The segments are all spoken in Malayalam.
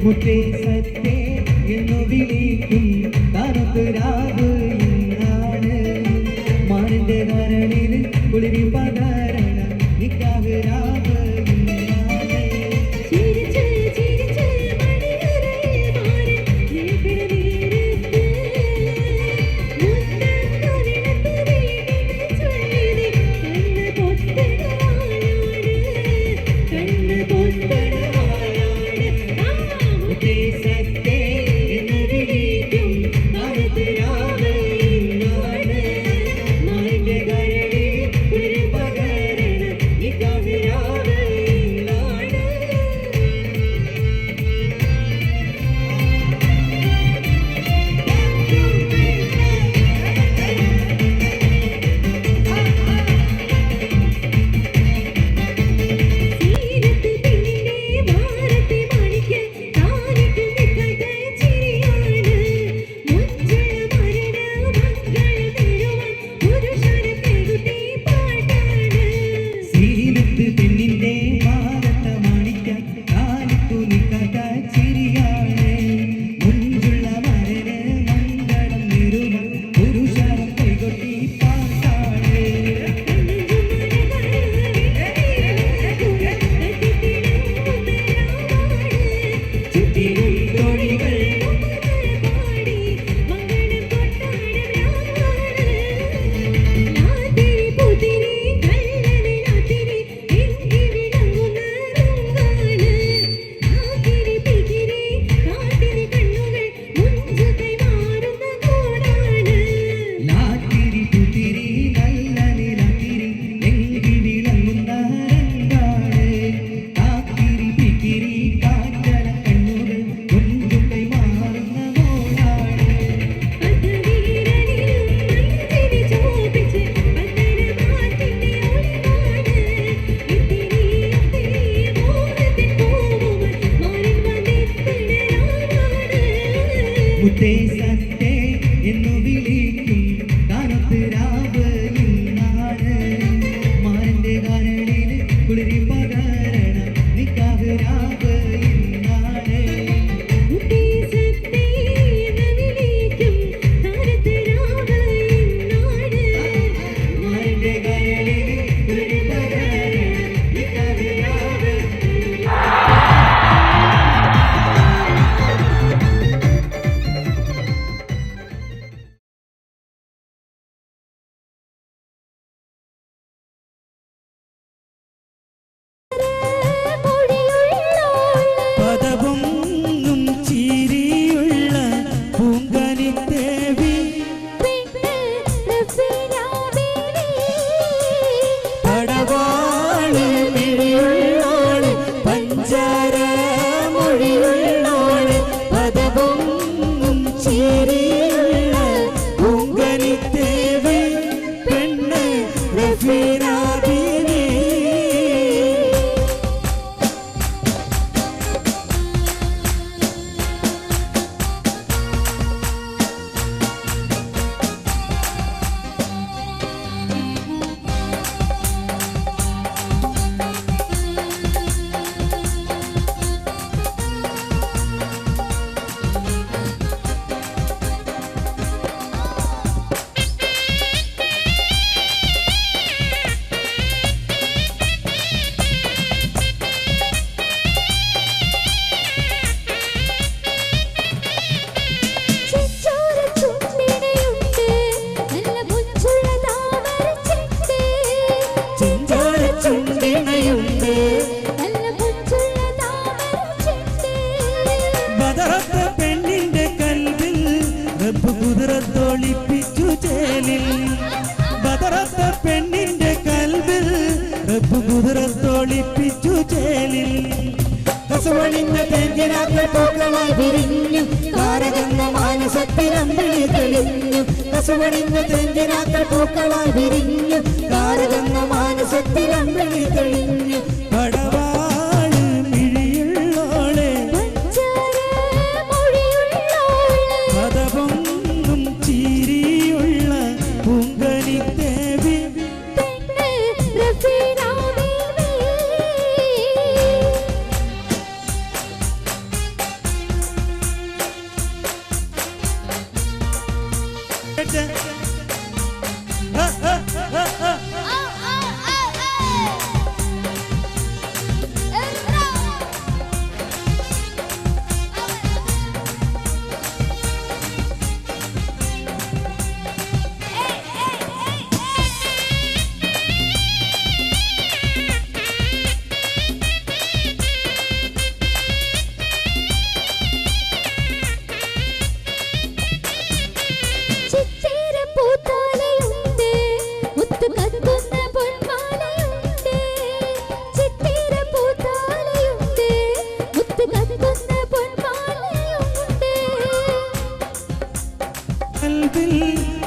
മുത്തേ സത്തേ എന്നു വിളിക്കും കറുത്തുരാവ് ഇന്നാണ് മാറിന്റെ കരളിൽ കുളിരി പകരണ നിക്കാഹ് രാവ് മുത്തേ സത്തേ എന്നു വിളിക്കും കറുത്തുരാവ് ഇന്നാണ് മാറിന്റെ കരളിൽ കുളിരി പകരണ നിക്കാഹ് രാവ് ഇന്നാണ് മുത്തേ സത്തേ എന്നു വിളിക്കും കറുത്തുരാവ് ഇന്നാണ് മാറിന്റെ കരളിൽ കുളിരി പകരണ നിക്കാഹ് രാവ്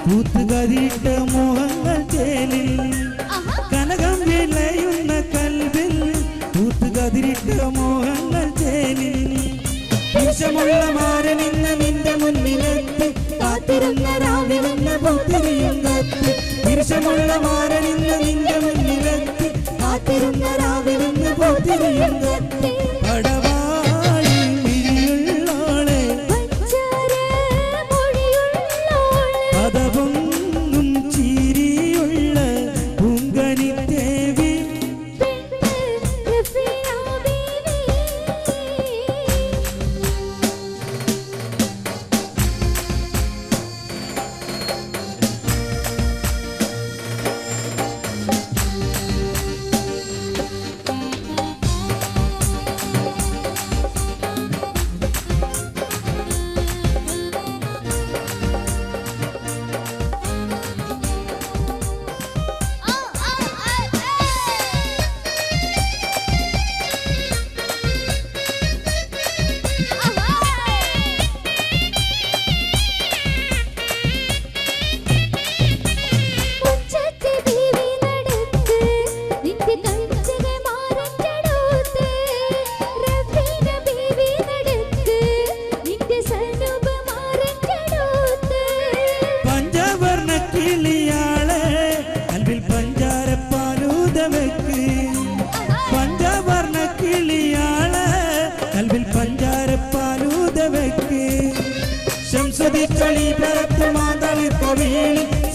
പൂത്തുകതിട്ട മോഹങ്ങൾ ചേലിൽ കനകം വിളയുന്ന കൽവിൽ പൂത്തുകതിരിട്ട മോഹങ്ങൾ ചേലിൽ വിഷമുള്ള മാരനിന്ന് നിന്റെ മുന്നിലെത്തി കാത്തിരുന്ന രാവിലെന്ന പൂത്തിരിയും കത്തി വിഷമുള്ള മാരനിന്ന് നിന്റെ മുന്നിലെത്തി കാത്തിരുന്ന രാവിലെന്ന പൂത്തിരിയും കത്തി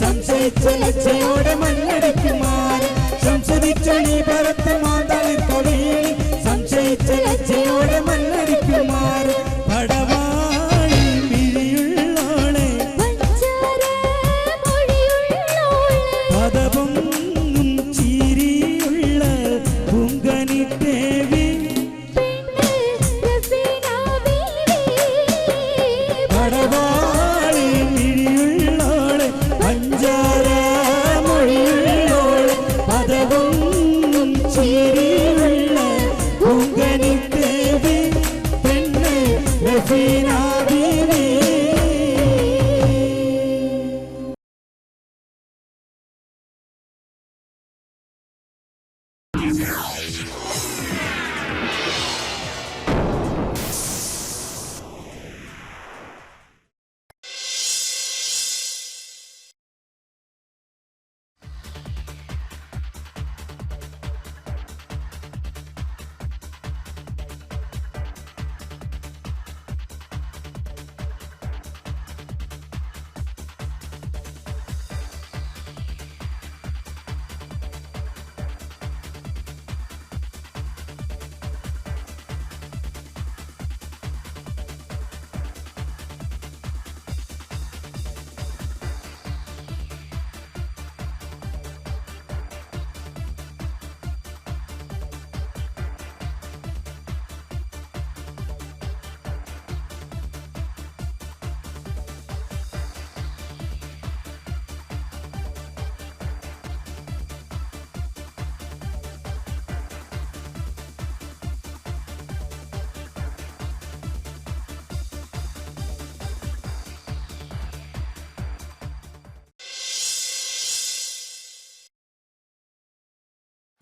സംശയിച്ചോടെ മണ്ണടിക്കുമാർ സംശയിച്ചൊളി പരത്ത് മാതാവിൻ കൊടിയിൽ സംശയിച്ച ലജ്ജയോടെ മണ്ണടിക്കുമാർ പടവാളി മിഴിയുള്ളോളെ പദപൊന്നും ചിരിയുള്ള പൂങ്കനി ദേവി പടവാളി മിഴിയുള്ളോളെ പഞ്ചാര മൊഴിയുള്ളോളെ പദപൊന്നും ചിരിയുള്ള പൂങ്കനി ദേവി പെണ്ണ് റഫീന ബീവി.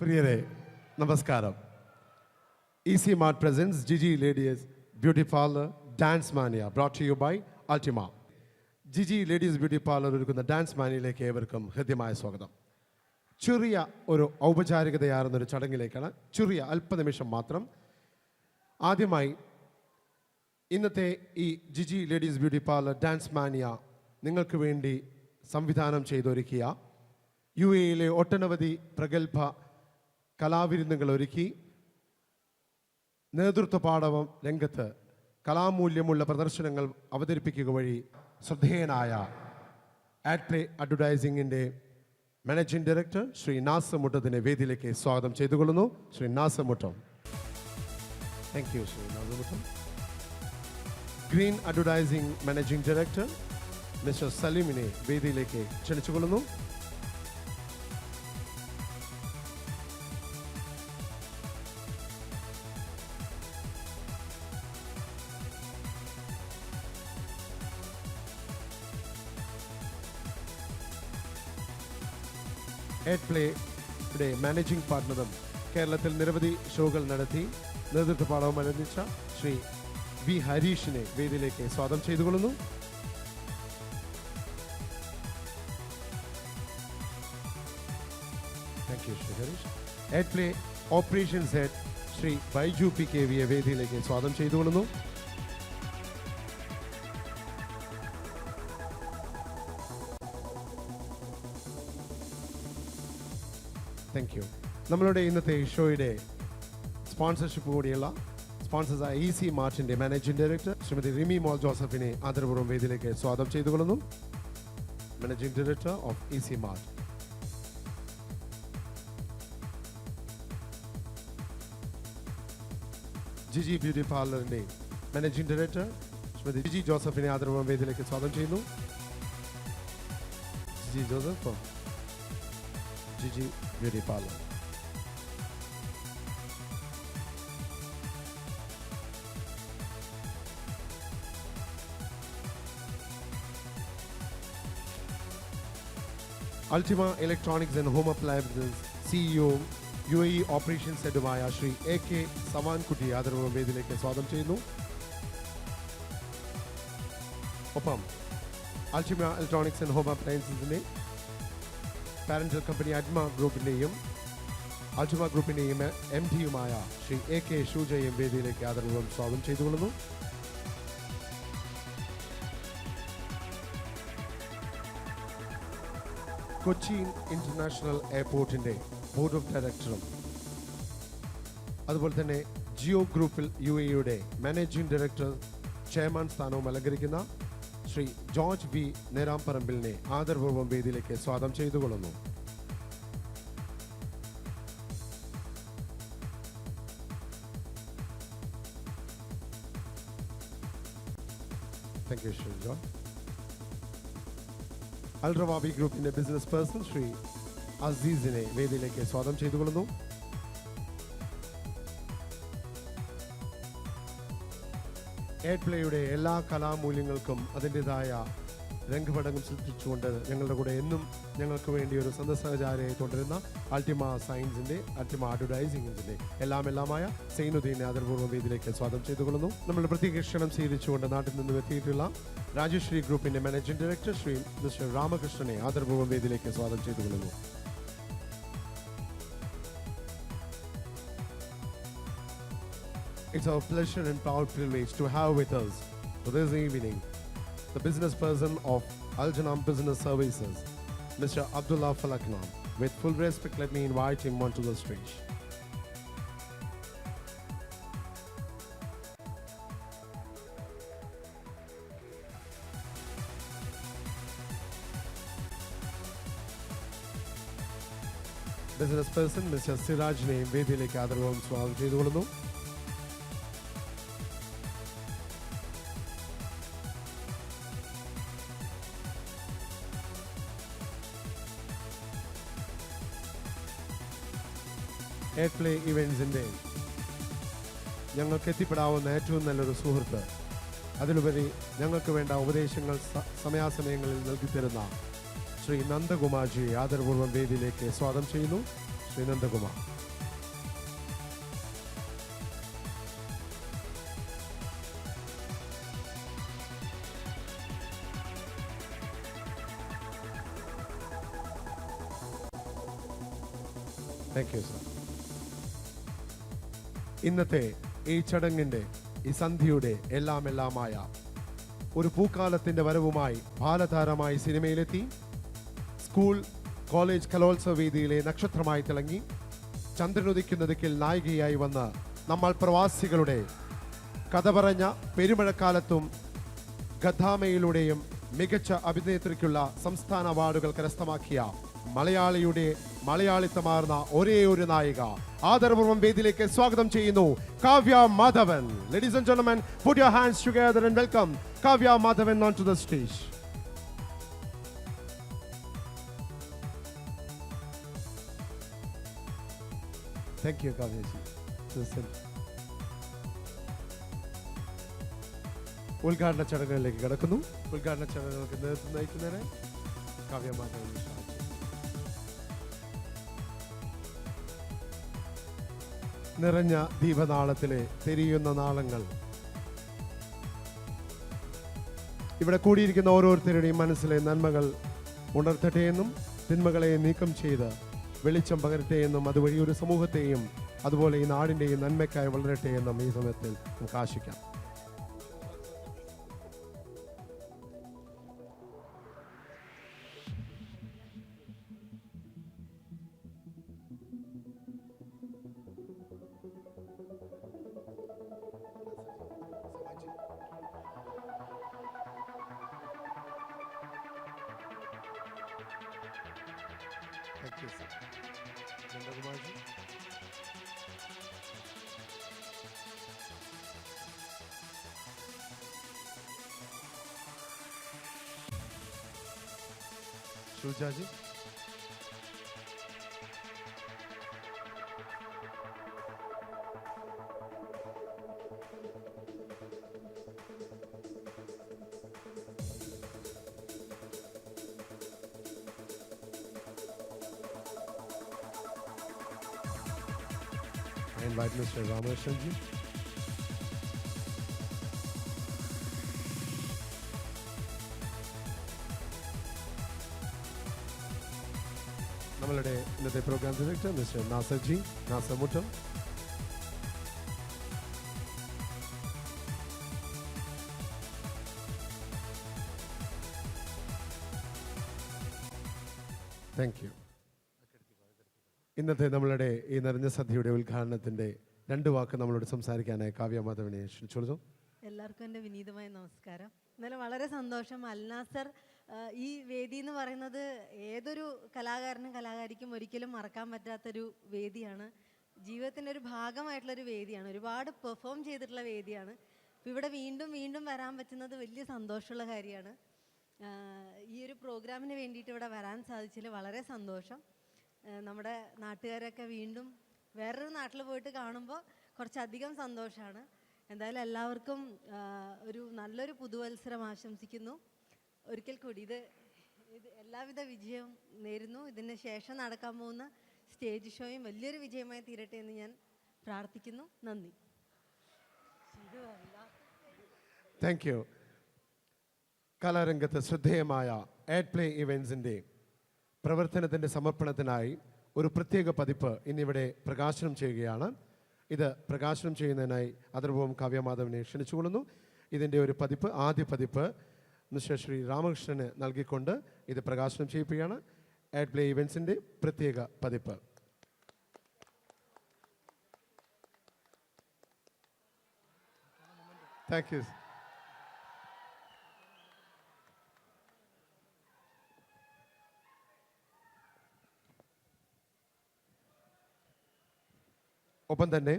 പ്രിയരെ നമസ്കാരം. Easy Mart presents Giji ladies beauty parlour dance mania brought to you by Ultima. Giji ladies beauty parlour ഒരുക്കുന്ന ഡാൻസ് മാനിയയിലേക്ക് ഏവർക്കും ഹൃദ്യമായ സ്വാഗതം. ചെറിയ ഒരു ഔപചാരികതയാർന്നൊരു ചടങ്ങിലേക്കാണ്, ചെറിയ അല്പനിമിഷം മാത്രം. ആദ്യമായി ഇന്നത്തെ ഈ Giji ladies beauty parlour dance mania നിങ്ങൾക്ക് വേണ്ടി സംവിധാനം ചെയ്തൊരുക്കിയ UAE ഒട്ടനവധി പ്രഗത്ഭ കലാവിരുന്നുകൾ ഒരുക്കി നേതൃത്വ പാഠവം രംഗത്ത് കലാമൂല്യമുള്ള പ്രദർശനങ്ങൾ അവതരിപ്പിക്കുക വഴി ശ്രദ്ധേയനായ ആഡ്പ്ലേ അഡ്വർടൈസിംഗിൻ്റെ മാനേജിംഗ് ഡയറക്ടർ ശ്രീ നാസർ മുട്ടത്തിനെ വേദിയിലേക്ക് സ്വാഗതം ചെയ്തുകൊള്ളുന്നു. Shri Nasar Muttom. Thank you Shri Nasar Muttam. Green advertising managing director mister സലീമിനെ വേദിയിലേക്ക് ക്ഷണിച്ചുകൊള്ളുന്നു. ആഡ്പ്ലേയുടെ മാനേജിംഗ് പാർട്ണറും കേരളത്തിൽ നിരവധി ഷോകൾ നടത്തി നേതൃത്വ പാഠവും അനുവദിച്ച ശ്രീ വി ഹരീഷിനെ വേദിയിലേക്ക് സ്വാഗതം ചെയ്തുകൊള്ളുന്നു. Thank you Shri Harish. Adplay operations head Shri Baiju P K വിയെ വേദിയിലേക്ക് സ്വാഗതം ചെയ്തുകൊള്ളുന്നു. Thank U. നമ്മളുടെ ഇന്നത്തെ ഷോയുടെ സ്പോൺസർഷിപ്പ് കൂടിയുള്ള സ്പോൺസേഴ്സായ EC മാർട്ടിൻ്റെ മാനേജിംഗ് ഡയറക്ടർ ശ്രീമതി റിമി മോൾ ജോസഫിനെ ആദരപൂർവ്വം വേദിയിലേക്ക് സ്വാഗതം ചെയ്തുകൊള്ളുന്നു. Managing director of EC mart. Jiji beauty പാർലറിൻ്റെ മാനേജിംഗ് ഡയറക്ടർ ശ്രീമതി ജിജി ജോസഫിനെ ആദരപൂർവ്വം വേദിയിലേക്ക് സ്വാഗതം ചെയ്യുന്നു. Jiji Joseph, Jiji beauty parlour. Ultima electronics and home appliances CEO UAE operations ഹെഡുമായ ശ്രീ AK സവാൻകുട്ടി ആദരപൂർവ്വം വേദിയിലേക്ക് സ്വാഗതം ചെയ്യുന്നു. ഒപ്പം അൾട്ടിമ ഇലക്ട്രോണിക്സ് ആൻഡ് ഹോം അപ്ലയൻസസിന്റെ പാരന്റൽ കമ്പനി അഡ്മ ഗ്രൂപ്പിൻ്റെയും അൾട്ടിമ ഗ്രൂപ്പിൻ്റെയും MD-യുമായ ശ്രീ AK ഷൂജയും വേദിയിലേക്ക് ആദരപൂർവ്വം സ്വാഗതം ചെയ്തുകൊള്ളുന്നു. കൊച്ചി ഇന്റർനാഷണൽ എയർപോർട്ടിൻ്റെ ബോർഡ് ഓഫ് ഡയറക്ടറും അതുപോലെ തന്നെ ജിയോ ഗ്രൂപ്പിൽ UAE-യുടെ മാനേജിംഗ് ഡയറക്ടർ ചെയർമാൻ സ്ഥാനവും അലങ്കരിക്കുന്ന ശ്രീ ജോർജ് V നേരാംപറമ്പിലിനെ ആദരപൂർവ്വം വേദിയിലേക്ക് സ്വാഗതം ചെയ്തുകൊള്ളുന്നു. Thank you Shri George. Al Rawabi ഗ്രൂപ്പിന്റെ ബിസിനസ് പേഴ്സൺ ശ്രീ അസീസിനെ വേദിയിലേക്ക് സ്വാഗതം ചെയ്തുകൊള്ളുന്നു. ആഡ്പ്ലേയുടെ എല്ലാ കലാമൂല്യങ്ങൾക്കും അതിൻ്റെതായ രംഗപടങ്ങൾ സൃഷ്ടിച്ചുകൊണ്ട് ഞങ്ങളുടെ കൂടെ എന്നും ഞങ്ങൾക്ക് വേണ്ടി ഒരു സഹചാരിയായി തുടരുന്ന അൾട്ടിമ സയൻസിന്റെ അൾട്ടിമ അഡ്വർടൈസിംഗിന്റെ എല്ലാമായ സൈനുദ്ദീനെ ആദരപൂർവ്വം വേദിയിലേക്ക് സ്വാഗതം ചെയ്തുകൊള്ളുന്നു. നമ്മുടെ പ്രത്യേക ക്ഷണം സ്വീകരിച്ചുകൊണ്ട് നാട്ടിൽ നിന്നും എത്തിയിട്ടുള്ള രാജശ്രീ ഗ്രൂപ്പിന്റെ മാനേജിംഗ് ഡയറക്ടർ ശ്രീ മിസ്റ്റർ രാമകൃഷ്ണനെ ആദരപൂർവ്വം വേദിയിലേക്ക് സ്വാഗതം ചെയ്തുകൊള്ളുന്നു. It's our pleasure and proud privilege to have with us for this evening the business person of Al-Janam Business Services, Mr. Abdullah Falaknam. With full respect, let me invite him onto the stage. Business person Mr. Sirajനെ വേദിയിലേക്ക് ആദരവും സ്വാഗതം ചെയ്തുകൊള്ളുന്നു. ആഡ്പ്ലേ ഇവൻസിൻ്റെ ഞങ്ങൾക്ക് എത്തിപ്പെടാവുന്ന ഏറ്റവും നല്ലൊരു സുഹൃത്ത്, അതിലുപരി ഞങ്ങൾക്ക് വേണ്ട ഉപദേശങ്ങൾ സമയാസമയങ്ങളിൽ നൽകിത്തരുന്ന ശ്രീ നന്ദകുമാർജിയെ ആദരപൂർവ്വം വേദിയിലേക്ക് സ്വാഗതം ചെയ്യുന്നു. Shri Nandakumar. Thank you sir. ഇന്നത്തെ ഈ ചടങ്ങിൻ്റെ ഈ സന്ധ്യയുടെ എല്ലാമായ ഒരു പൂക്കാലത്തിൻ്റെ വരവുമായി ബാലതാരമായി സിനിമയിലെത്തി സ്കൂൾ കോളേജ് കലോത്സവ വേദിയിലെ നക്ഷത്രമായി തിളങ്ങി ചന്ദ്രനുദിക്കുന്ന ദിക്കിൽ നായികയായി വന്ന് നമ്മൾ പ്രവാസികളുടെ കഥ പറഞ്ഞ പെരുമഴക്കാലത്തും ഗദ്ദാമയിലൂടെയും മികച്ച അഭിനേത്രിക്കുള്ള സംസ്ഥാന അവാർഡുകൾ കരസ്ഥമാക്കിയ മലയാളിയുടെ മലയാളിത്തമാർന്ന ഒരേ ഒരു നായിക ആദരപൂർവ്വം വേദിയിലേക്ക് സ്വാഗതം ചെയ്യുന്നു Kavya Madhavan. Ladies and gentlemen, put your hands together and welcome Kavya Madhavan onto the stage. Thank you, Kavya ji. ഉദ്ഘാടന ചടങ്ങുകളിലേക്ക് കടക്കുന്നു. ഉദ്ഘാടന ചടങ്ങുകൾക്ക് നേതൃത്വം നയിക്കുന്നതിന് കാവ്യ മാധവൻ. നിറഞ്ഞ ദീപനാളത്തിലെ തെരിയുന്ന നാളങ്ങൾ ഇവിടെ കൂടിയിരിക്കുന്ന ഓരോരുത്തരുടെയും മനസ്സിലെ നന്മകൾ ഉണർത്തട്ടെ എന്നും തിന്മകളെ നീക്കം ചെയ്ത് വെളിച്ചം പകരട്ടെ എന്നും അതുവഴി ഒരു സമൂഹത്തെയും അതുപോലെ ഈ നാടിൻ്റെയും നന്മയ്ക്കായി വളരട്ടെ എന്നും ഈ സമയത്തിൽ നമുക്ക് ആശിക്കാം. Thank you, sir. Nandakumar ji. Shuja ji. I invite Mr. Ramakrishnan ji. നമ്മളുടെ ഇന്നത്തെ program director mister Nasar ji, Nasar Muttom. Thank you. ഇന്നത്തെ നമ്മളുടെ ഈ നിറഞ്ഞ സദ്യയുടെ ഉദ്ഘാടനത്തിന്റെ 2 വാക്ക് നമ്മളോട് സംസാരിക്കാനായി കാവ്യ മാധവനെ ക്ഷണിച്ചോളൂ. എല്ലാവർക്കും എൻ്റെ വിനീതമായ നമസ്കാരം. എന്നാലും വളരെ സന്തോഷം. അൽനാസർ ഈ വേദി എന്ന് പറയുന്നത് ഏതൊരു കലാകാരനും കലാകാരിക്കും ഒരിക്കലും മറക്കാൻ പറ്റാത്തൊരു വേദിയാണ്. ജീവിതത്തിൻ്റെ ഒരു ഭാഗമായിട്ടുള്ളൊരു വേദിയാണ്. ഒരുപാട് പെർഫോം ചെയ്തിട്ടുള്ള വേദിയാണ്. അപ്പോൾ ഇവിടെ വീണ്ടും വീണ്ടും വരാൻ പറ്റുന്നത് വലിയ സന്തോഷമുള്ള കാര്യമാണ്. ഈ ഒരു പ്രോഗ്രാമിന് വേണ്ടിയിട്ട് ഇവിടെ വരാൻ സാധിച്ചതിൽ വളരെ സന്തോഷം. നമ്മുടെ നാട്ടുകാരൊക്കെ വീണ്ടും വേറൊരു നാട്ടിൽ പോയിട്ട് കാണുമ്പോൾ കുറച്ചധികം സന്തോഷമാണ്. എന്തായാലും എല്ലാവർക്കും ഒരു നല്ലൊരു പുതുവത്സരം ആശംസിക്കുന്നു. ഒരിക്കൽ കൂടി ഇത് എല്ലാവിധ വിജയവും നേരുന്നു. ഇതിന് ശേഷം നടക്കാൻ പോകുന്ന സ്റ്റേജ് ഷോയും വലിയൊരു വിജയമായി തീരട്ടെ എന്ന് ഞാൻ പ്രാർത്ഥിക്കുന്നു. നന്ദി. Thank you. കലാരംഗത്ത് ശ്രദ്ധേയമായ ആഡ് പ്ലേ ഇവൻസിൻ്റെ പ്രവർത്തനത്തിൻ്റെ സമർപ്പണത്തിനായി ഒരു പ്രത്യേക പതിപ്പ് ഇന്നിവിടെ പ്രകാശനം ചെയ്യുകയാണ്. ഇത് പ്രകാശനം ചെയ്യുന്നതിനായി ആദരപൂർവ്വം കാവ്യ മാധവനെ ക്ഷണിച്ചുകൊള്ളുന്നു. ഇതിൻ്റെ ഒരു പതിപ്പ്, ആദ്യ പതിപ്പ് മിസ്റ്റർ ശ്രീ രാമകൃഷ്ണന് നൽകിക്കൊണ്ട് ഇത് പ്രകാശനം ചെയ്യിപ്പിക്കുകയാണ്. ആഡ് പ്ലേ ഇവൻസിൻ്റെ പ്രത്യേക പതിപ്പ്. Thank you. ഒപ്പം തന്നെ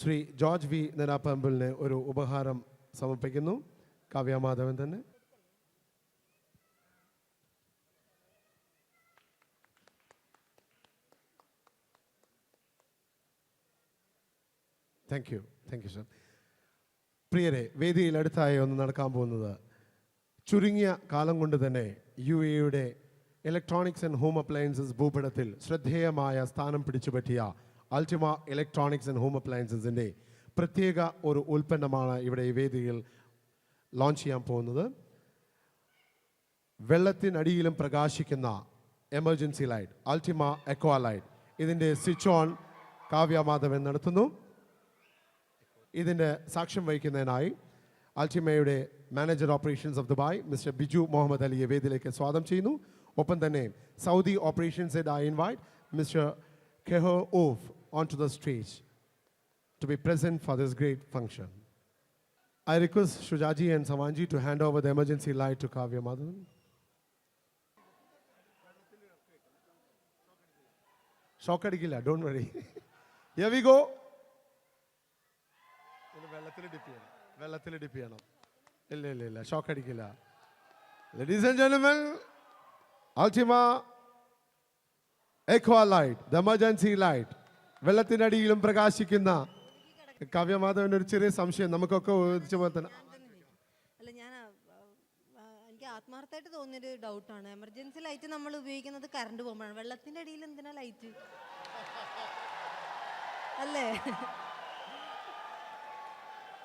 ശ്രീ ജോർജ് വി നെനാപ്പറമ്പിലിന് ഒരു ഉപഹാരം സമർപ്പിക്കുന്നു. കാവ്യ മാധവൻ തന്നെ. Thank you. Thank you sir. പ്രിയരെ, വേദിയിൽ അടുത്തായി ഒന്ന് നടക്കാൻ പോകുന്നത് ചുരുങ്ങിയ കാലം കൊണ്ട് തന്നെ UAE electronics and home appliances ഭൂപടത്തിൽ ശ്രദ്ധേയമായ സ്ഥാനം പിടിച്ചുപറ്റിയ അൾട്ടിമ ഇലക്ട്രോണിക്സ് ആൻഡ് ഹോം അപ്ലയൻസസിൻ്റെ പ്രത്യേക ഒരു ഉൽപ്പന്നമാണ് ഇവിടെ ഈ വേദിയിൽ ലോഞ്ച് ചെയ്യാൻ പോകുന്നത്. വെള്ളത്തിനടിയിലും പ്രകാശിക്കുന്ന emergency light, Ultima aqua light. ഇതിൻ്റെ സ്വിച്ച് ഓൺ കാവ്യ മാധവൻ നടത്തുന്നു. ഇതിൻ്റെ സാക്ഷ്യം വഹിക്കുന്നതിനായി അൾട്ടിമയുടെ manager operations of Dubai mister Biju Muhammad അലിയെ വേദിയിലേക്ക് സ്വാഗതം ചെയ്യുന്നു. Open the name. Saudi Operations Head, I invite Mr. Keho Oof onto the stage to be present for this great function. I request Shujaji and Savanji to hand over the emergency light to Kavya Madhavan. Shock adikilla, don't worry. Here we go. Shock adikilla. Ladies and gentlemen, Ultima Aqua Light, the emergency light. വെള്ളത്തിനടിയിലും പ്രകാശിക്കുന്ന കാവ്യമാധവന്റെ ഒരു ചെറിയ സംശയം നമുക്കൊക്കെ അല്ല ഞാൻ എനിക്ക് ആത്മാർത്ഥമായിട്ട് തോന്നിയൊരു ഡൗട്ടാണ്. എമർജൻസി ലൈറ്റ് നമ്മൾ ഉപയോഗിക്കുന്നത് കറണ്ട് പോകുമ്പോഴാണ്. വെള്ളത്തിന്റെ അടിയിൽ എന്തിനാ ലൈറ്റ് അല്ലേ?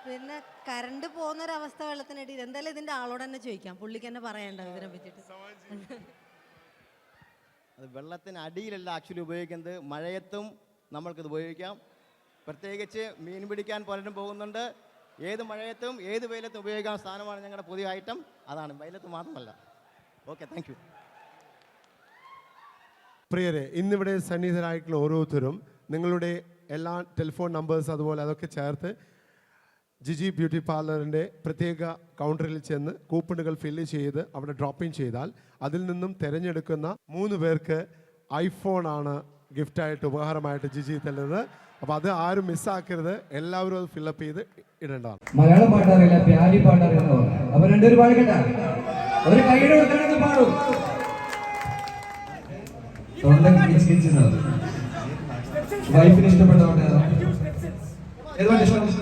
പിന്നെ കറണ്ട് പോകുന്നൊരവസ്ഥ വെള്ളത്തിനടിയിൽ. എന്തായാലും ഇതിന്റെ ആളോട് തന്നെ ചോദിക്കാം, പുള്ളിക്ക് തന്നെ പറയണ്ട ഇതിനെ പറ്റിയിട്ട്. അത് വെള്ളത്തിന് അടിയിലല്ല ആക്ച്വലി ഉപയോഗിക്കുന്നത്, മഴയത്തും നമ്മൾക്കിത് ഉപയോഗിക്കാം. പ്രത്യേകിച്ച് മീൻ പിടിക്കാൻ പലരും പോകുന്നുണ്ട്. ഏത് മഴയത്തും ഏത് വെയിലത്തും ഉപയോഗിക്കാൻ സാധനമാണ് ഞങ്ങളുടെ പുതിയ ഐറ്റം. അതാണ്, വെയിലത്ത് മാത്രമല്ല. Okay, thank you. പ്രിയരെ, ഇന്നിവിടെ സന്നിഹിതരായിട്ടുള്ള ഓരോരുത്തരും നിങ്ങളുടെ എല്ലാ ടെലിഫോൺ നമ്പേഴ്സ് അതുപോലെ അതൊക്കെ ചേർത്ത് ജിജി ബ്യൂട്ടി പാർലറിൻ്റെ പ്രത്യേക കൗണ്ടറിൽ ചെന്ന് കൂപ്പണുകൾ ഫില്ല് ചെയ്ത് അവിടെ ഡ്രോപ്പ് ഇൻ ചെയ്താൽ അതിൽ നിന്നും തിരഞ്ഞെടുക്കുന്ന 3 പേർക്ക് ഐഫോണാണ് ഗിഫ്റ്റായിട്ട് ഉപഹാരമായിട്ട് ജിജി തരുന്നത്. അപ്പോൾ അത് ആരും മിസ്സാക്കരുത്, എല്ലാവരും അത് ഫില്ലപ്പ് ചെയ്ത് ഇടേണ്ടതാണ്. മലയാളം പാട്ടറിയില്ല, പ്യാരി പാട്ടറിയെന്ന് പറഞ്ഞു. അപ്പൊ രണ്ടുപേരും പാടിക്കട്ടെ, ഒരു കൈയുടെ കൊടുക്കണമെന്ന് പാടും. വൈഫിന് ഇഷ്ടപ്പെട്ട ഏത് പാട്ട് ഇഷ്ടം?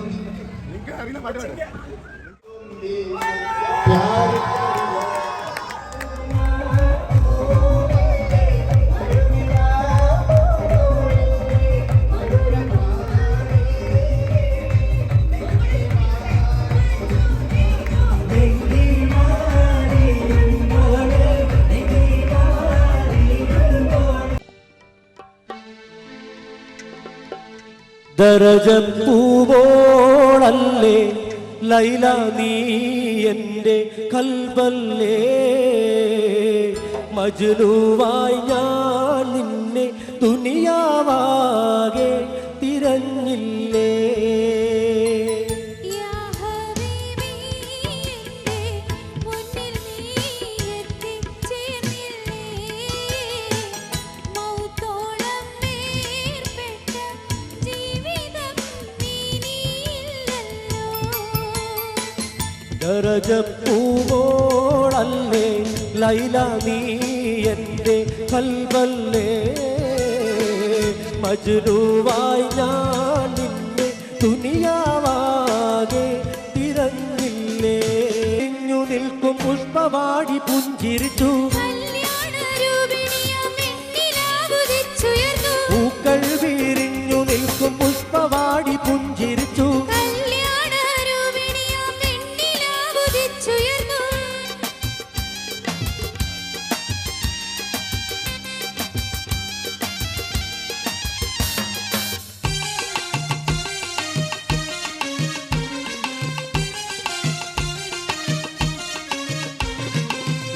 ദരജപ്പൂവോളല്ലേ ലൈല നീ എൻ്റെ കൽബല്ലേ, മജ്നുവായി ഞാൻ നിന്നെ ദുനിയാവാകെ തിരഞ്ഞില്ലേ. ദരജപ്പൂവോളല്ലേ ലൈല നീ എൻ്റെ കൽബല്ലേ, മജ്നുവായി ഞാൻ നിന്നെ ദുനിയാവാകെ തിരഞ്ഞില്ലേ. ഇഞ്ഞു നിൽക്കും പുഷ്പവാടി പുഞ്ചിരിച്ചു, പൂക്കൾ വിരിഞ്ഞു നിൽക്കും പുഷ്പവാടി പുഞ്ചിരിച്ചു.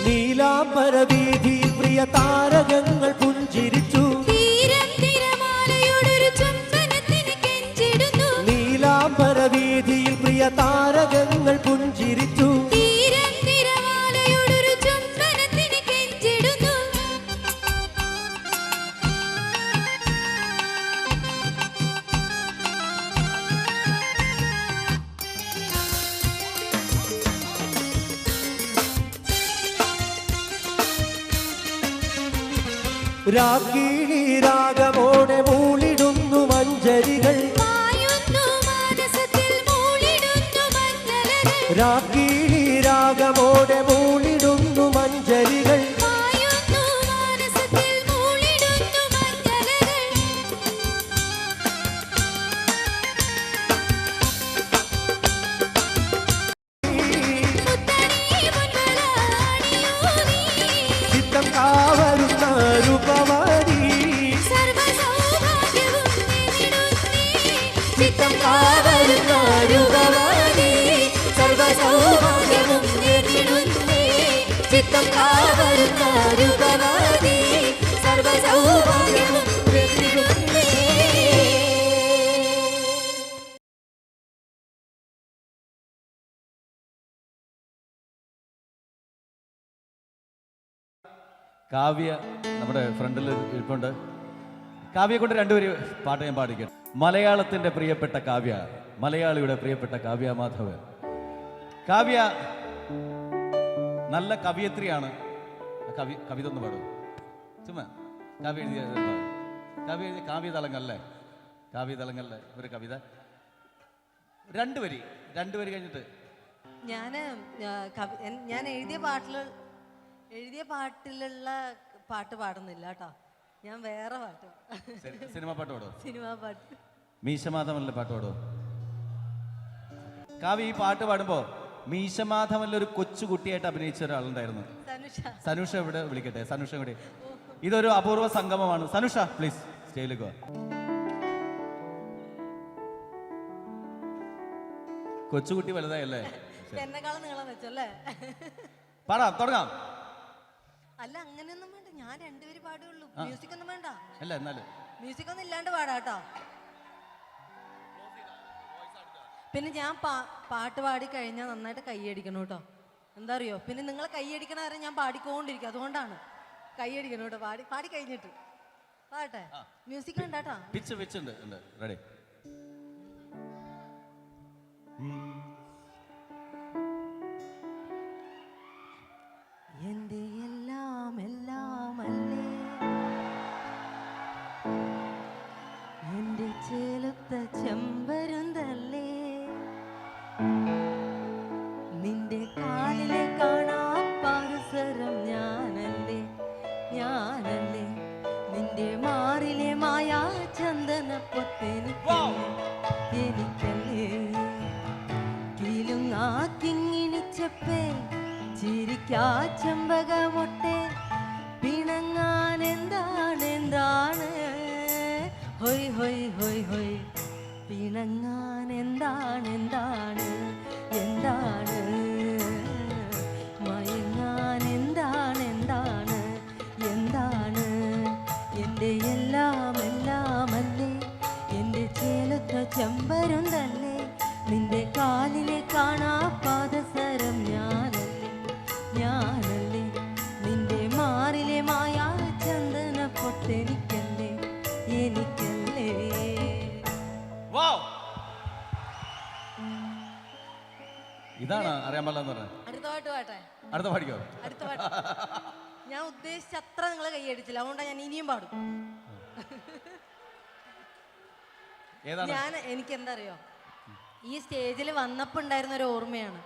നീലാംബരവീഥിയിൽ പ്രിയ താരകങ്ങൾ പുഞ്ചിരിച്ചു, നീലാംബരവീഥിയിൽ പ്രിയ താരകങ്ങൾ പുഞ്ചിരിച്ചു. രാഗിണി രാഗമോടെ മൂളിടുന്നു മഞ്ചരികൾ, രാഗിണി രാഗമോടെ മൂളിടുന്നു മഞ്ചരികൾ. ചിത്തം കാവരുന്ന രൂപവതി, ചിത്തം കാവരുന്ന രൂപവതി, സർവസൗഭാഗ്യവും നേടിടുന്നേ. ചിത്തം കാവരുന്ന രൂപവതി. കാവ്യ നമ്മുടെ ഫ്രണ്ടിൽ ഇരിപ്പുണ്ട്. കാവ്യയെ കൊണ്ട് രണ്ടുപേര് പാട്ട് ഞാൻ പാടിക്കണം. മലയാളത്തിൻ്റെ പ്രിയപ്പെട്ട കാവ്യ, മലയാളിയുടെ പ്രിയപ്പെട്ട കാവ്യ മാധവൻ. കാവ്യ നല്ല കവിയത്രിയാണ്. കവിത ഒന്ന് പാടും ചുമ്മാ. കാവ്യ എഴുതിയ കാവ്യതലങ്ങല്ലേ, കാവ്യതലങ്ങളിലെ ഒരു കവിത രണ്ടുപേര് കഴിഞ്ഞിട്ട്. ഞാൻ എഴുതിയ പാട്ടിലുള്ള പാട്ട് പാടുന്നില്ല കേട്ടോ. ഞാൻ വേറെ പാട്ട്, സിനിമ പാട്ട് പാടോ? സിനിമാ പാട്ട്. മീശമാധവനിലെ പാട്ട് പാടോ? കാവ്യ ഈ പാട്ട് പാടുമ്പോ മീശമാധവനിൽ ഒരു കൊച്ചുകുട്ടിയായിട്ട് അഭിനയിച്ച ഒരാളുണ്ടായിരുന്നു. സനുഷ ഇവിടെ വിളിക്കട്ടെ. സനുഷ ഇവിടെ. ഇതൊരു അപൂർവ സംഗമമാണ്. സനുഷ പ്ലീസ് സ്റ്റേജിലേക്ക് വാ. കൊച്ചുകുട്ടി വലുതായല്ലേ? എന്നെക്കാളും നീളം വെച്ചല്ലേ? പാടാം, തുടങ്ങാം. അല്ല അങ്ങനെയൊന്നും വേണ്ട, ഞാൻ രണ്ടുപേര് പാടുള്ളൂ. മ്യൂസിക് ഒന്നും വേണ്ട. അല്ല എന്നാലും മ്യൂസിക് ഒന്നും ഇല്ലാണ്ട് പാടാട്ടോ. പിന്നെ ഞാൻ പാട്ട് പാടി കഴിഞ്ഞാൽ നന്നായിട്ട് കൈയടിക്കണം കേട്ടോ. എന്താ അറിയോ, പിന്നെ നിങ്ങൾ കൈയടിക്കണ വരെ ഞാൻ പാടിക്കൊണ്ടിരിക്കും. അതുകൊണ്ടാണ് കൈയടിക്കണം കേട്ടോ. പാടി കഴിഞ്ഞിട്ട് പാട്ടെ. മ്യൂസിക് വേണ്ടാട്ടോ. പിച്ച് വെച്ചുണ്ട്. റെഡി. എന്റെ എല്ലാം അല്ലേ, എന്റെ ചേലത്ത ചെമ്പരുന്തല്ലേ, നിന്റെ കാലിലെ കാണാ പാദസരം ഞാനല്ലേ, നിന്റെ മാറിലെ മായാ ചന്ദന എനിക്കല്ലേ, കിലുങ്ങാക്കിങ്ങിണിച്ചപ്പേ ചിരിക്കാ ചെമ്പകമൊട്ടെ, പിണങ്ങാൻ എന്താണ് ഹൊയ് ഹൊയ് ഹൊയ് ഹൊയ്, പിണങ്ങാൻ എന്താണ് മയങ്ങാൻ എന്താണ് എൻ്റെ എല്ലാം അല്ലേ, എൻ്റെ ചേലത്ത ചെമ്പരുന്തല്ലേ, നിന്റെ കാലിലെ കാണാ പാദസരം ഞാനല്ലേ, നിന്റെ മാറിലെ മായാ ചന്ദന പൊട്ടെനിക്കല്ലേ. ഇതാണ് അറിയാൻ പാടില്ലെന്ന് പറഞ്ഞത്. അടുത്ത പാട്ട് പാട്ടെ. അടുത്ത പാടിക്കോ? അടുത്ത പാട്ട് ഞാൻ ഉദ്ദേശിച്ച അത്ര നിങ്ങൾ കൈയടിച്ചില്ല, അതുകൊണ്ടാണ് ഞാൻ ഇനിയും പാടും. എനിക്ക് എന്താ അറിയോ, ഈ സ്റ്റേജിൽ വന്നപ്പോ ഉണ്ടായിരുന്ന ഒരു ഓർമ്മയാണ്.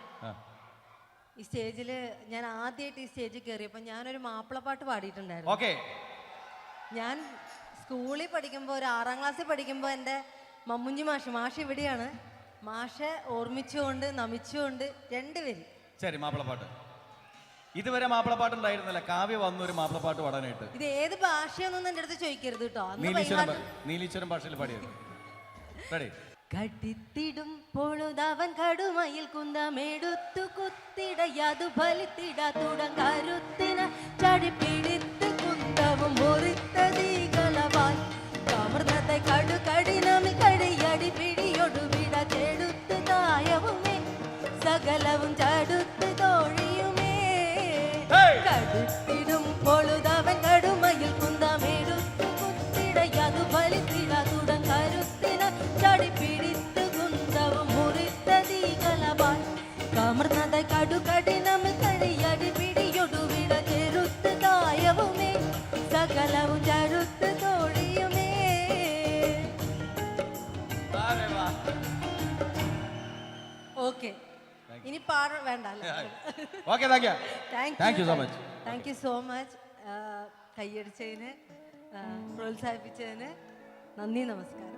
ഈ സ്റ്റേജിൽ ഞാൻ ആദ്യമായിട്ട് ഈ സ്റ്റേജിൽ കയറിയപ്പോൾ ഞാനൊരു മാപ്പിളപ്പാട്ട് പാടിയിട്ടുണ്ടായിരുന്നു. ഞാൻ സ്കൂളിൽ പഠിക്കുമ്പോൾ, ഒരു 6ാം ക്ലാസ്സിൽ പഠിക്കുമ്പോൾ എൻ്റെ മമ്മുഞ്ഞി മാഷ് ഇവിടെയാണ്. മാഷെ ഓർമ്മിച്ചുകൊണ്ട് നമിച്ചുകൊണ്ട് രണ്ടുപേരും. ശരി, മാപ്പിളപ്പാട്ട്. ഇതുവരെ മാപ്പിളപ്പാട്ട് ഉണ്ടായിരുന്നില്ല. കാവ്യ വന്നു ഒരു മാപ്പിളപ്പാട്ട് പാടാനായിട്ട്. ഇത് ഏത് ഭാഷയൊന്നും എൻ്റെ അടുത്ത് ചോദിക്കരുത് കേട്ടോ. നീലീശ്വരം ഭാഷയിൽ പാടിയത്. കടിത്തിടും പൊഴുതവൻ കടുമയിൽ കുന്തമെടുത്തു കുത്തിടയതു ഫലിത്തിട തുടങ്ങരുത്തിന ചടിപ്പിടിത്ത് കുന്തവും മുറിത്തതീകളവാൻ കമർന്നത്തെ കടുകടിനമിൽ കടിയടി പിടിയൊടുവിട ചെടുത്ത് തായവുമേ സകലവും ചടുത്ത് തോഴിയുമേ. കടുത്തിടും പൊഴുതവൻ കടുമയിൽ കുന്തമെടുത്തു കുത്തിടയതു ഫലിത്തിട തുടങ്ങരുത്തിന ചടിപ്പിടിത്ത് കുന്തവും മുറിത്തതീകളവാൻ കമർന്നത കടുകടിനമിൽ കടിയടി പിടിയൊടുവിട ചെറുത്ത് തായവുമേ സകലവും ചടുത്ത് തോഴിയുമേ. ഓക്കെ, ഇനി പാട വേണ്ട. Thank you so much. കൈയടിച്ചതിന്, പ്രോത്സാഹിപ്പിച്ചതിന് നന്ദി, നമസ്കാരം.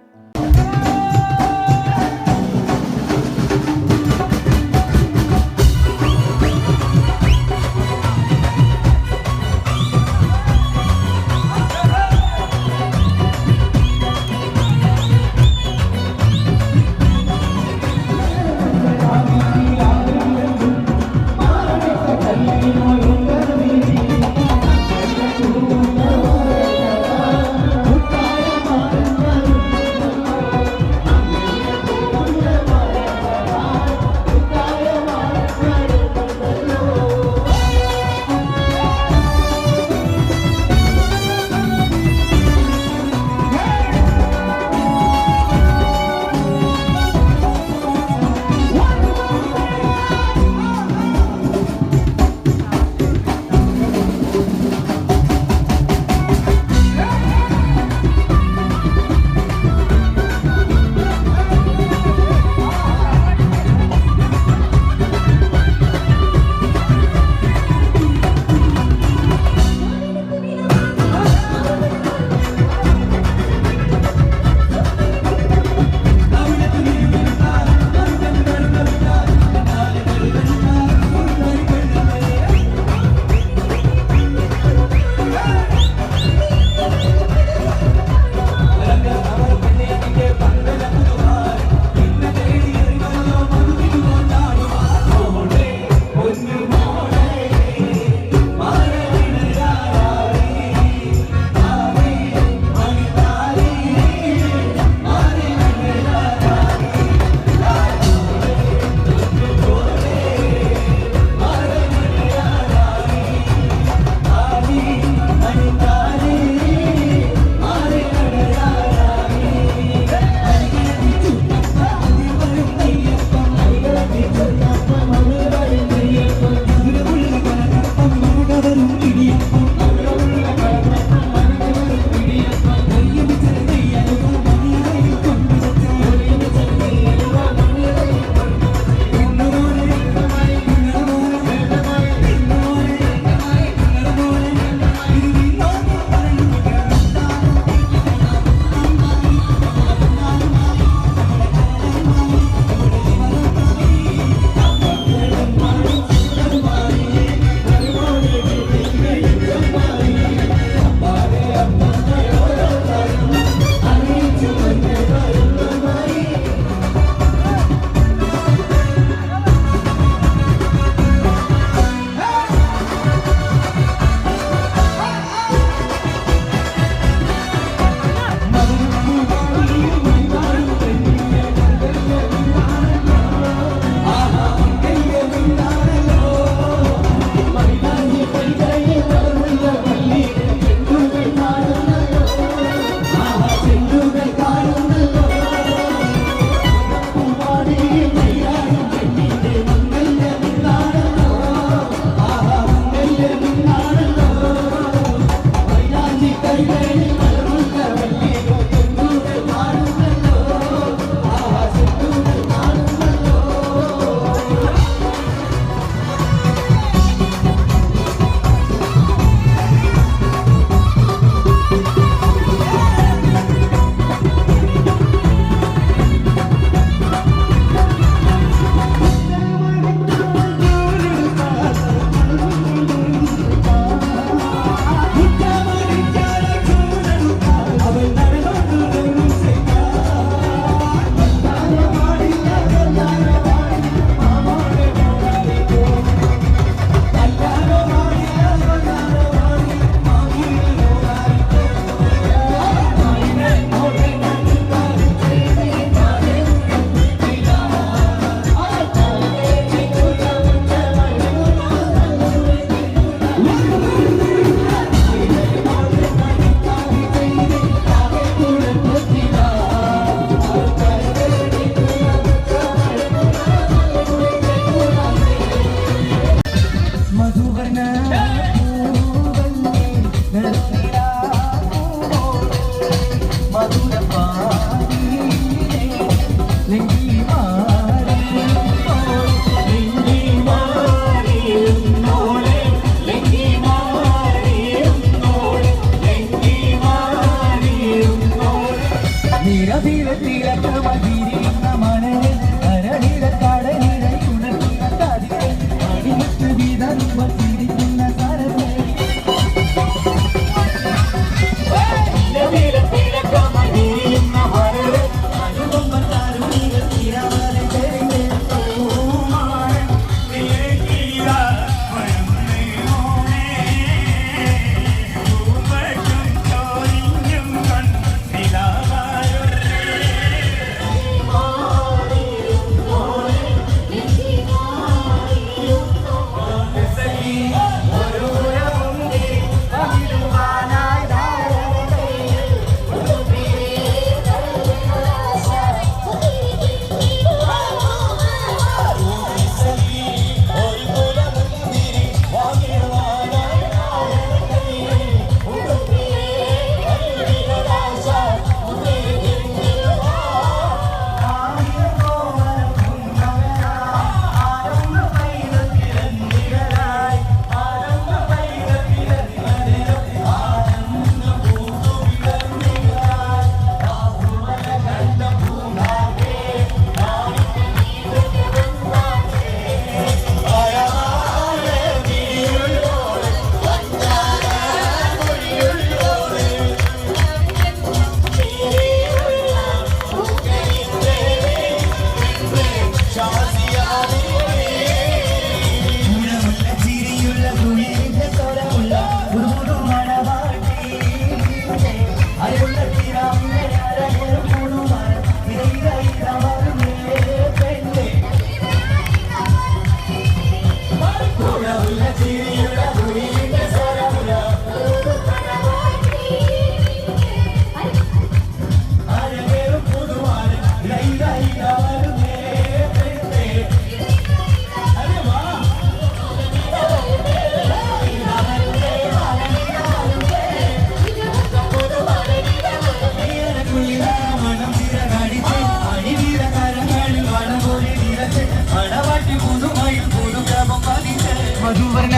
മധുവർണ്ണ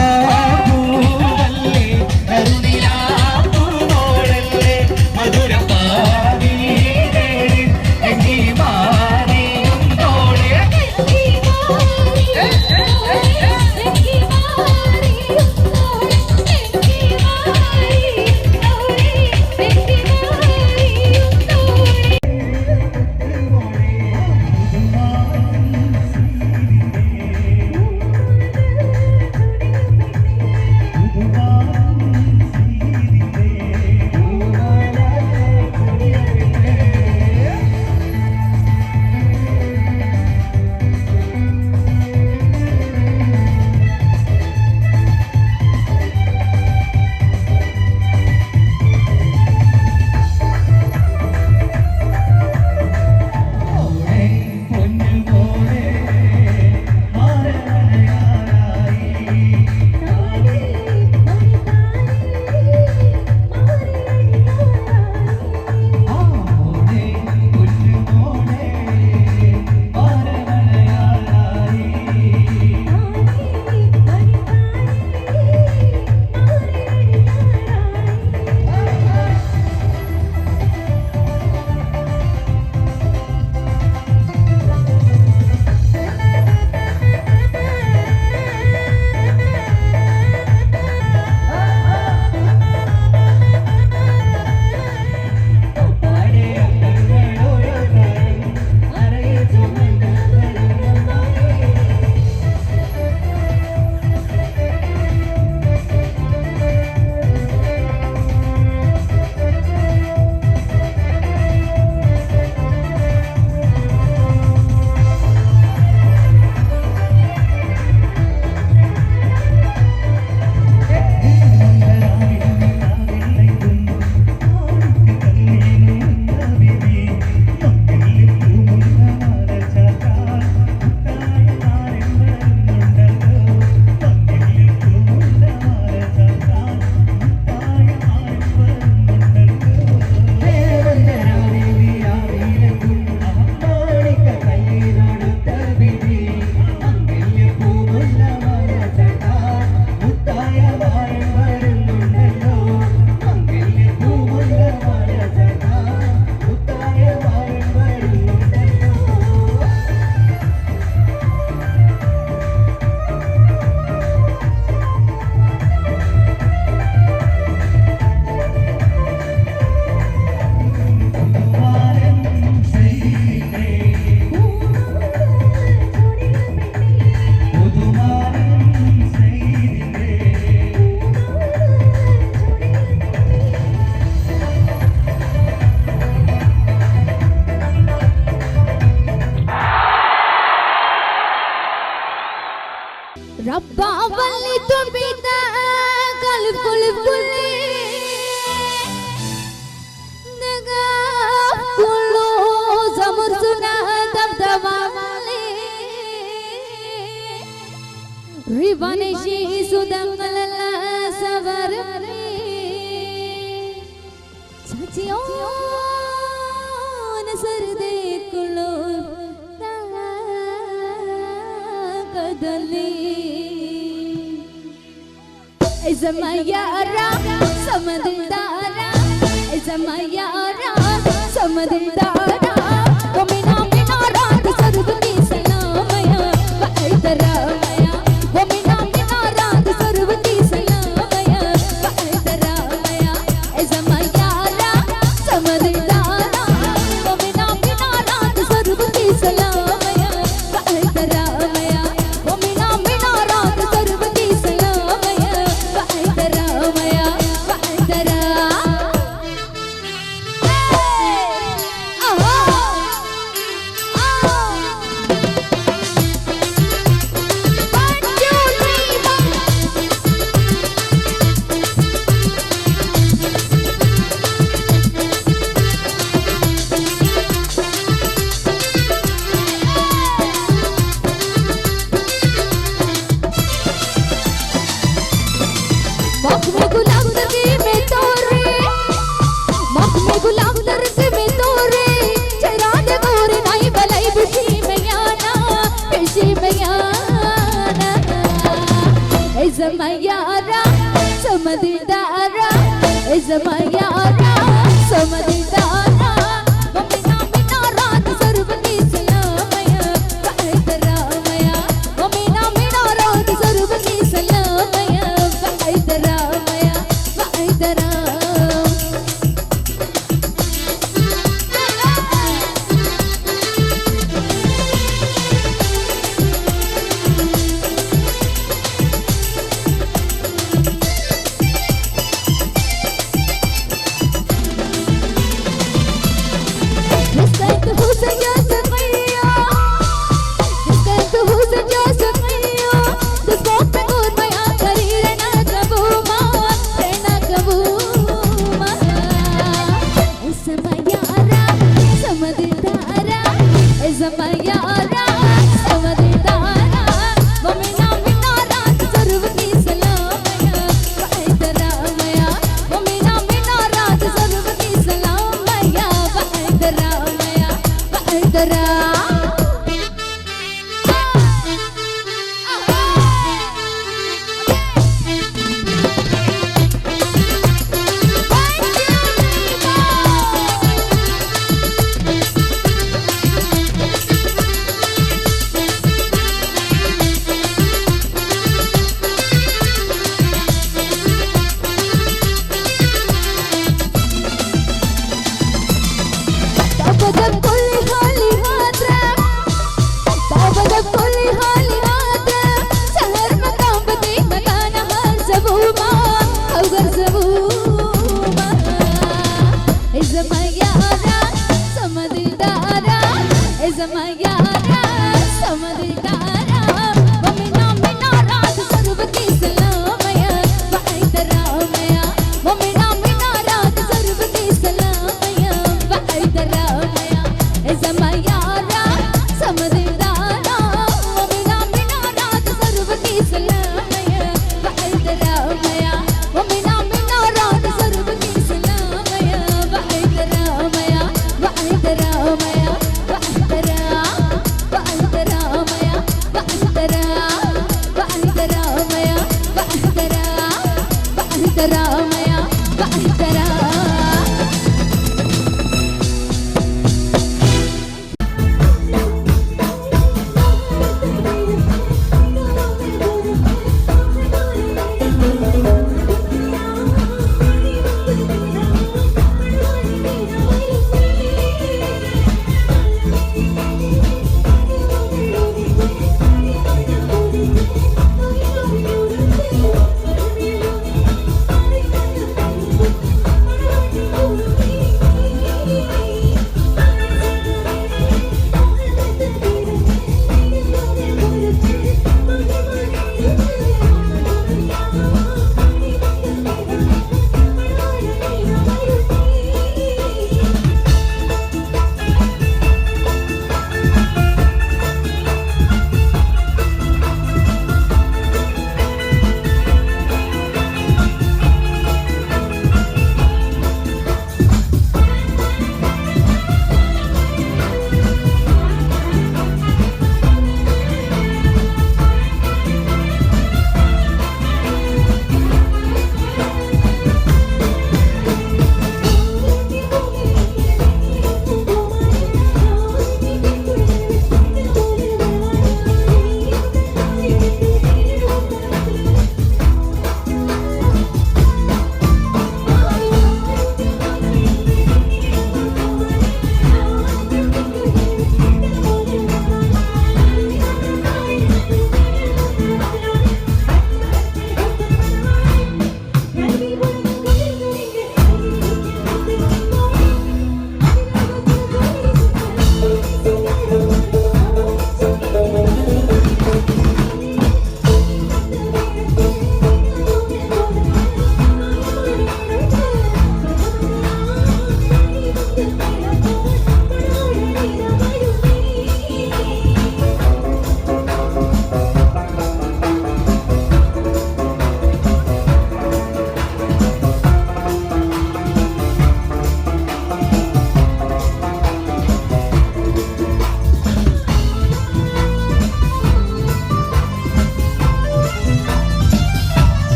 പൂവല്ലേ കരുണിലാ പൂവോളല്ലേ മധുരം പാടി എങ്കി മാറിയും തോളെ रब्बा वल्ली तो बीता कल्ब कुल्ब कुल्ली नगा कुल्लो ज़मर सुना दबदबा वाले रिवाने शी सुदम लला सवर चाचियों नजर दे कुल्लो कदली Zamayara, samadildara, zamayara, samadildara. Wamina minara, sarvati salamaya, vaidharamaya. Wamina minara, sarvati salamaya, vaidharamaya. Zamayara, samadildara. Wamina minara, sarvati salamaya, vaidharamaya. Wamina minara, sarvati salamaya. Vaidharamaya, Vaidhara. Oh, oh, oh. Zamayara, Samadidara, Zamayara, Samadidara, Mamina Minarat, Sarvati Salamaya, Vaidaramaya, Mamina Minarat, Sarvati Salamaya, Vaidaramaya, Vaidaram. Zamayara, Samadidara, Mamina Minarat, Sarvati Salamaya, Vaidaramaya, Mamina Minarat, Sarvati Salamaya, Vaidaramaya, Vaidaram. Zamayara, Samadidara, Mamina Minarat, Sarvati Salamaya, Vaidaramaya, Mamina Minarat, Sarvati Salamaya, Vaidaramaya, Zamayara, Samadidara, Mamina Minarat, Sarvati Salamaya, Vaidaramaya, Mamina Minarat, Sarvati Salamaya, Vaidaramaya, Vaidaramaya. Ramaya, Vaidaramaya.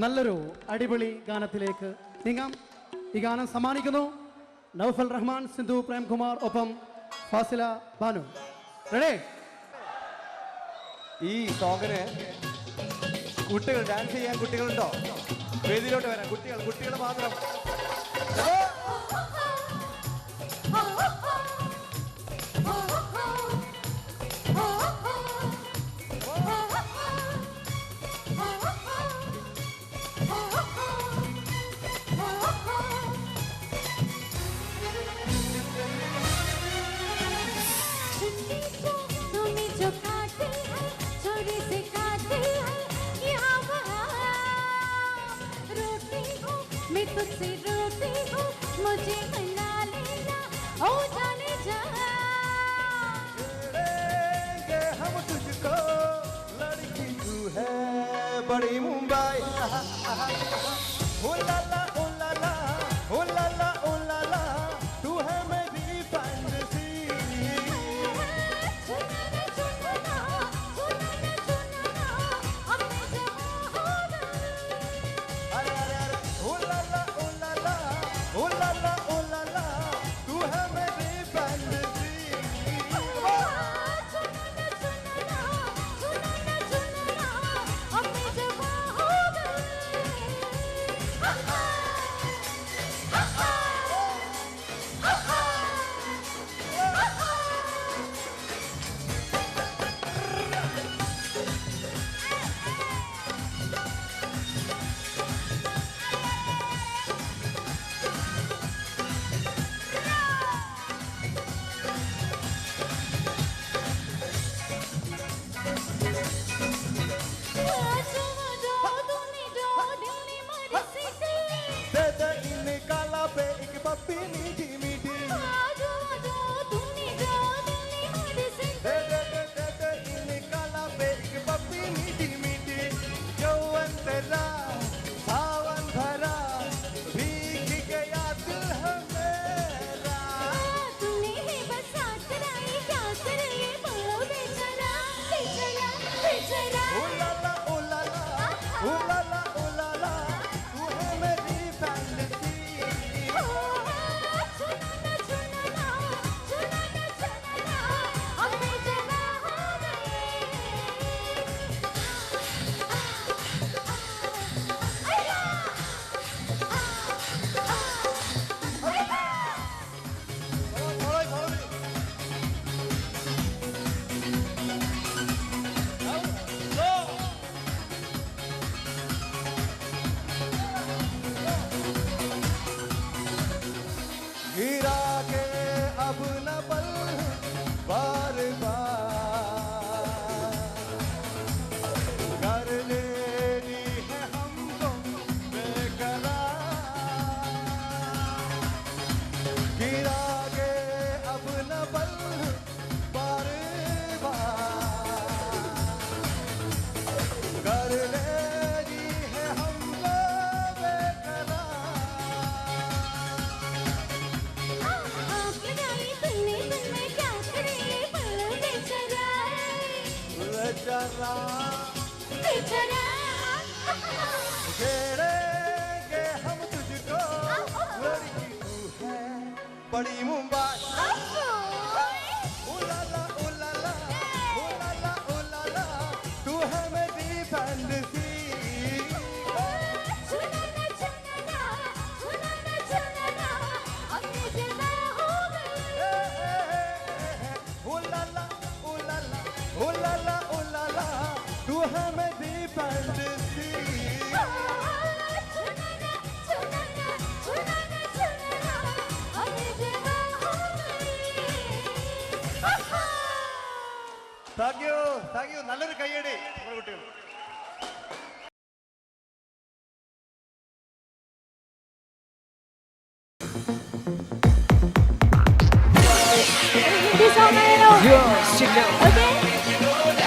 നല്ലൊരു അടിപൊളി ഗാനത്തിലേക്ക് നീങ്ങാം. ഈ ഗാനം സമ്മാനിക്കുന്നു നൗഫൽ റഹ്മാൻ, സിന്ധു പ്രേംകുമാർ, ഒപ്പം ഫാസില ബാനു. റെഡി? ഈ സോങ്ങിന് കുട്ടികൾ ഡാൻസ് ചെയ്യാൻ കുട്ടികളുണ്ടോ? വേദിയിലോട്ട് വരാം. കുട്ടികൾ മാത്രം. तुझसे रोती हूँ, मुझे मना लेना, ओ जाने जा। लेंगे हम तुझको, लड़की तू है बड़ी मुंबई। ओ लाला ओ लाला ओ लाला ओ लाला, तू है मेरी फैंटेसी। सुना सुना अपने जवां हो गए। अरे अरे अरे ओ लाला ओ लाला ओ लाला ओ लाला, तू है मेरी फैंटेसी। सुना अपने जवां हो गए। दे दे इन काला पे एक पप्पी मीठी मीठी। दे दे दे दे दे इन काला पे एक पप्पी मीठी मीठी। यौवन तेरा सावन भरा, भीग गया दिल है मेरा। ओ लाला ओ लाला ओ लाला ओ लाला, तू है मेरी फैंटेसी। गिरा के अब न पल बार बार, कर लेनी है हमको बेकरार। गिरा के अब न पल बार बार, कर लेनी है हमको बेकरार। घेरेंगे हम तुझको, लड़की तू है बड़ी मुंबई। ओ लाला ओ लाला ओ लाला ओ लाला, तू है मेरी फैंटेसी। ओ लाला ओ लाला ओ लाला ओ लाला, तू है मेरी fantasy. Thank you thank you. നല്ലൊരു കയ്യടി നമ്മുടെ കുട്ടികൾ.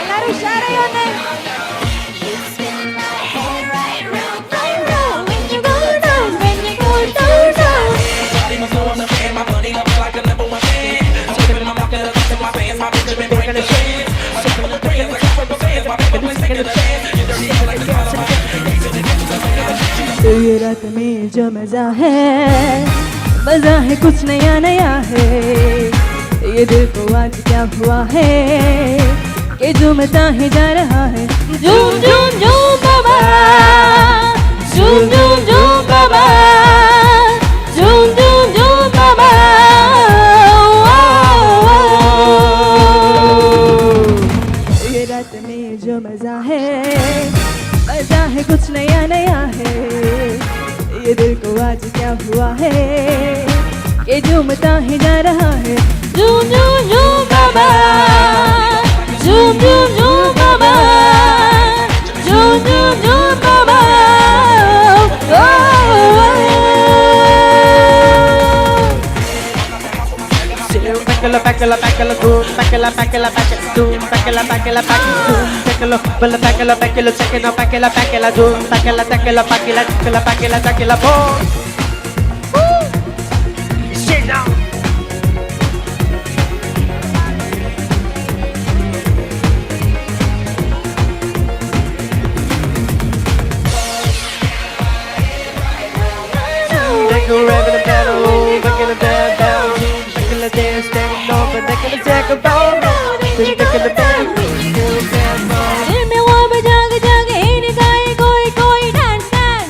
എല്ലാരും ഉഷാറായി Second chance, ये रात में जो मजा है कुछ नया नया है। ये दिल को आज क्या हुआ है कि झूमता ही जा रहा है। झूम झूम झूम बाबा, झूम झूम झूम बाबा, झूम झूम झूम बाबा। ये रात में जो मजा है कुछ नया नया है। ये दिल को आज क्या हुआ है कि झूमता ही जा रहा है। झूम झूम झूम बाबा, झूम झूम झूम बाबा, झूम झूम झूम बाबा। Packala, packala, packala, boom, packala, packala, packala, boom, packala, packala, packala, boom, packala, packala, packala, packala, packala, packala, boom, packala, packala, packala, packala, packala, packala, boom. Sit down. They go raving the battle, back in the bad down. Dance, standing over, they're gonna take a bow. They're gonna bang, दिल में वो जाग जाग इन गाए कोई कोई डांस डांस।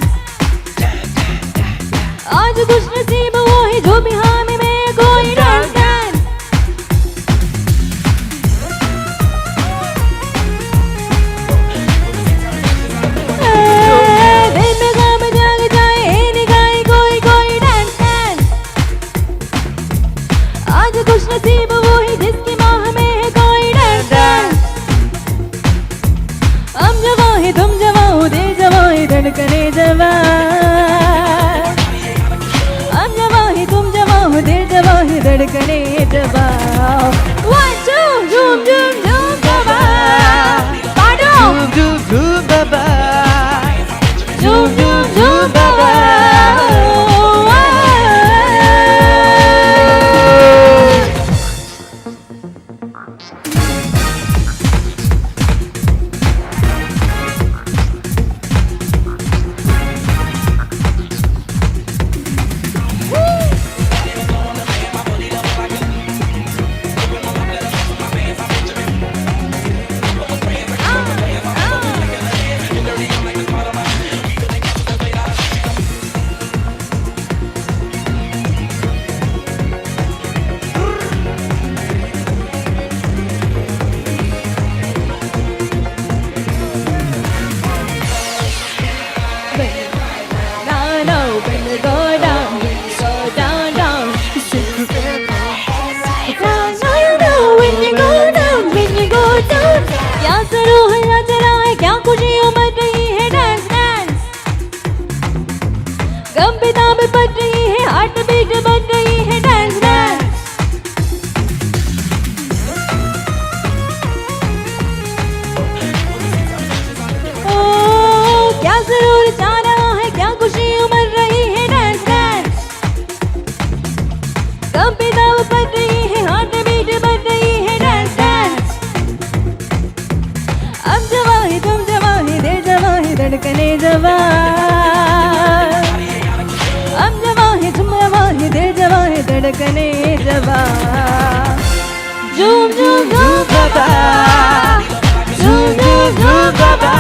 आज खुश नसीब वो है जो भी हामी में कोई डांस डांस। दिल में गाम जाग जाए इन गाए कोई कोई डांस डांस। आज खुश नसीब वो है जिसकी माह में है कोई डांस डांस। हम जवां है तुम जवां हो, दिल जवां है धड़कने जवां। हम जवां है तुम जवां हो, दिल जवां है धड़कने जवां। One two झूम झूम झूम बाबा, पाडो झूम झूम बाबा, झूम झूम झूम बाबा। धड़कने जवां। हम जवां है तुम जवां है दिल जवां है धड़कने जवां। झूम झूम झूम बाबा, झूम झूम झूम बाबा।